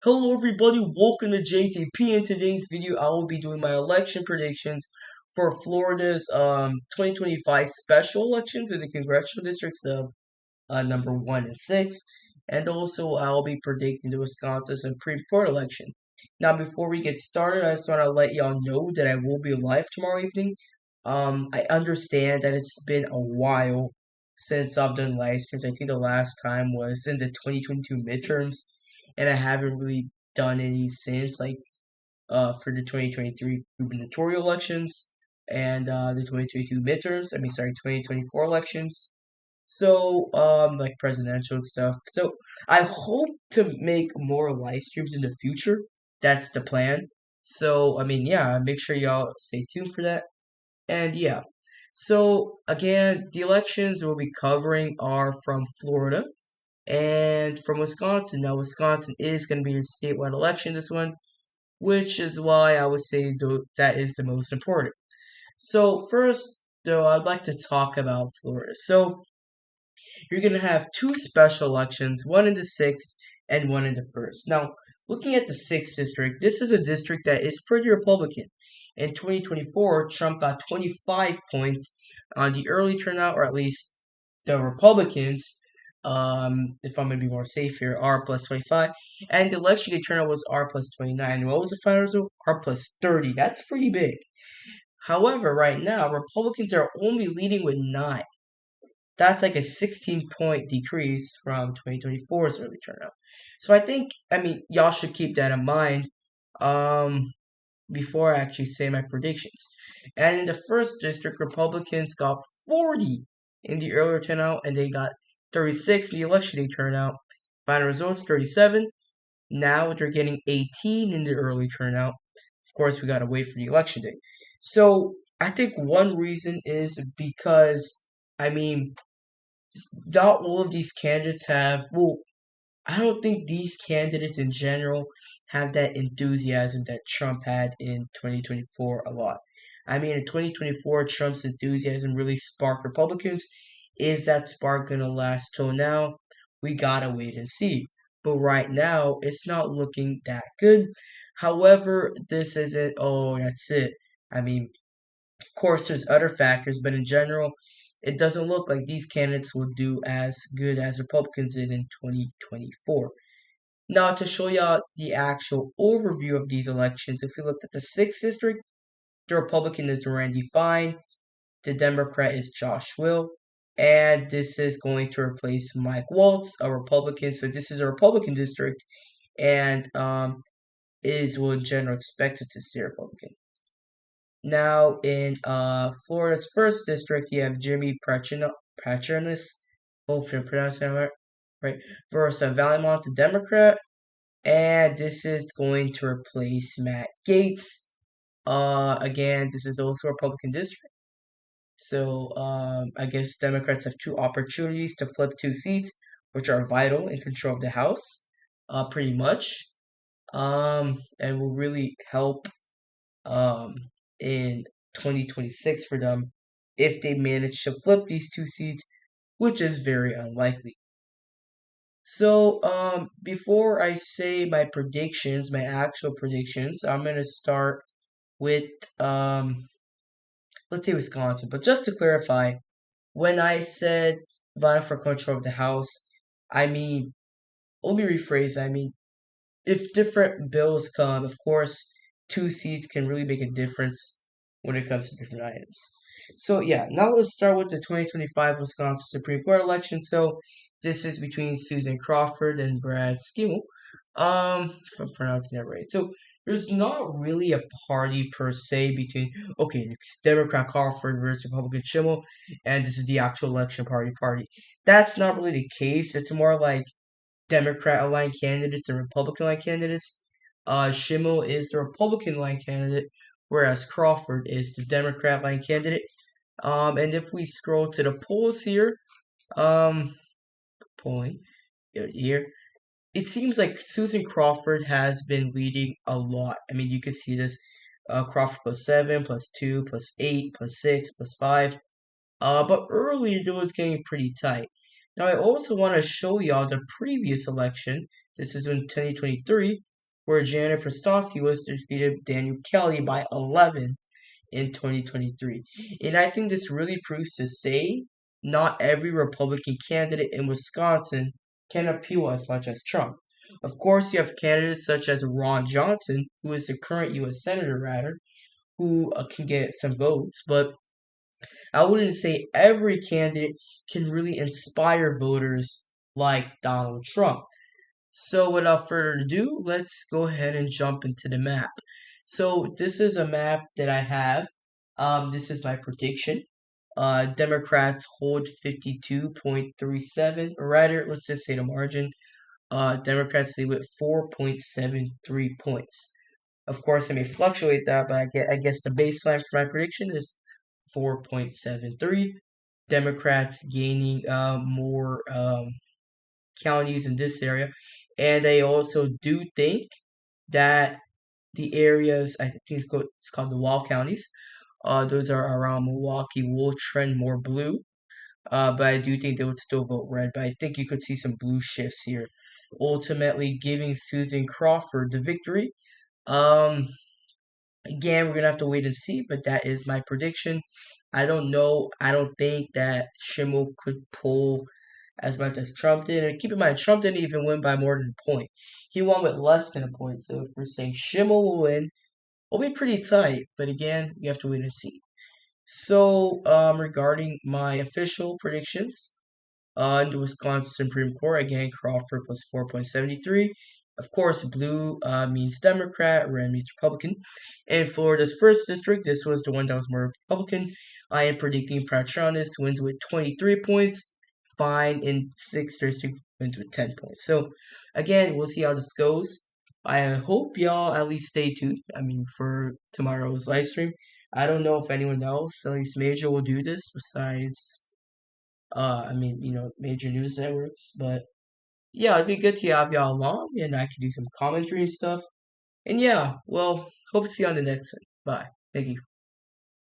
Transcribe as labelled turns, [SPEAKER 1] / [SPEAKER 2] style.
[SPEAKER 1] Hello everybody, welcome to JTP. In today's video, I will be doing my election predictions for Florida's 2025 special elections in the congressional districts of number 1 and 6. And also, I'll be predicting the Wisconsin Supreme Court election. Now, before we get started, I just want to let y'all know that I will be live tomorrow evening. I understand that it's been a while since I've done live streams. I think the last time was in the 2022 midterms, and I haven't really done any since, like for the 2023 gubernatorial elections and the 2022 midterms. I mean, sorry, 2024 elections. So, like presidential stuff. So, I hope to make more live streams in the future. That's the plan. So, I mean, yeah, make sure y'all stay tuned for that. And yeah, so again, the elections we'll be covering are from Florida and from Wisconsin. Now, Wisconsin is going to be a statewide election, this one, which is why I would say that is the most important. So, first, though, I'd like to talk about Florida. So, you're going to have two special elections, one in the 6th and one in the 1st. Now, looking at the 6th district, this is a district that is pretty Republican. In 2024, Trump got 25 points on the early turnout, or at least the Republicans, if I'm going to be more safe here, R plus 25. And the election day turnout was R plus 29. What was the final result? R plus 30. That's pretty big. However, right now, Republicans are only leading with 9. That's like a 16-point decrease from 2024's early turnout. So I mean, y'all should keep that in mind before I actually say my predictions. And in the 1st district, Republicans got 40 in the earlier turnout, and they got 36 in the election day turnout. Final results 37. Now they're getting 18 in the early turnout. Of course, we gotta wait for the election day. So I think one reason is because, I mean, not all of these candidates have, well, I don't think these candidates in general have that enthusiasm that Trump had in 2024 a lot. I mean, in 2024, Trump's enthusiasm really sparked Republicans. Is that spark going to last till now? We gotta wait and see. But right now, it's not looking that good. However, this isn't, oh, that's it. I mean, of course, there's other factors, but in general, it doesn't look like these candidates will do as good as Republicans did in 2024. Now, to show y'all the actual overview of these elections, if we look at the 6th district, the Republican is Randy Fine, the Democrat is Josh Will, and this is going to replace Mike Waltz, a Republican. So this is a Republican district, and is well in general expected to stay Republican. Now in Florida's 1st district, you have Jimmy Patronis. Hopefully I'm pronouncing that right. Versus Valimont, the Democrat, and this is going to replace Matt Gaetz. Again, this is also a Republican district. So I guess Democrats have two opportunities to flip two seats, which are vital in control of the House, pretty much, and will really help um, in 2026 for them if they manage to flip these two seats, which is very unlikely. So, before I say my predictions, my actual predictions, I'm gonna start with, let's say Wisconsin. But just to clarify, when I said vital for control of the House, I mean, let me rephrase. I mean, if different bills come, of course, two seats can really make a difference when it comes to different items. So yeah, now let's start with the 2025 Wisconsin Supreme Court election. So this is between Susan Crawford and Brad Schimel. If I'm pronouncing that right. So there's not really a party per se between it's Democrat Crawford versus Republican Schimel, and this is the actual election party. That's not really the case. It's more like Democrat aligned candidates and Republican aligned candidates. Schimel is the Republican aligned candidate, whereas Crawford is the Democrat aligned candidate. And if we scroll to the polls here, polling here, it seems like Susan Crawford has been leading a lot. I mean, you can see this Crawford plus 7, plus 2, plus 8, plus 6, plus 5. But earlier it was getting pretty tight. Now, I also want to show y'all the previous election. This is in 2023, where Janet Prestosky was defeated Daniel Kelly by 11 in 2023. And I think this really proves to say not every Republican candidate in Wisconsin can appeal as much as Trump. Of course, you have candidates such as Ron Johnson, who is the current U.S. Senator, rather, who can get some votes, but I wouldn't say every candidate can really inspire voters like Donald Trump. So without further ado, let's go ahead and jump into the map. So this is a map that I have. This is my prediction. Democrats hold 52.37, or rather, let's just say the margin. Democrats lead with 4.73 points. Of course, I may fluctuate that, but I guess the baseline for my prediction is 4.73. Democrats gaining more counties in this area. And I also do think that the areas, I think it's called the wall counties, those are around Milwaukee, will trend more blue. But I do think they would still vote red. But I think you could see some blue shifts here, ultimately giving Susan Crawford the victory. Um, Again, we're gonna have to wait and see, but that is my prediction. I don't know. I don't think that Schimel could pull as much as Trump did. And keep in mind, Trump didn't even win by more than a point. He won with less than a point. So if we're saying Schimel will win, it'll be pretty tight. But again, we have to wait and see. So, regarding my official predictions, in the Wisconsin Supreme Court, again, Crawford plus 4.73. Of course, blue means Democrat, red means Republican. In Florida's first district, this was the one that was more Republican. I am predicting Patronis wins with 23 points. Fine in 6th district wins with 10 points. So, again, we'll see how this goes. I hope y'all at least stay tuned. I mean, for tomorrow's live stream. I don't know if anyone else, at least major, will do this besides major news networks. But yeah, it'd be good to have y'all along and I could do some commentary and stuff. And yeah, well, hope to see you on the next one. Bye. Thank you.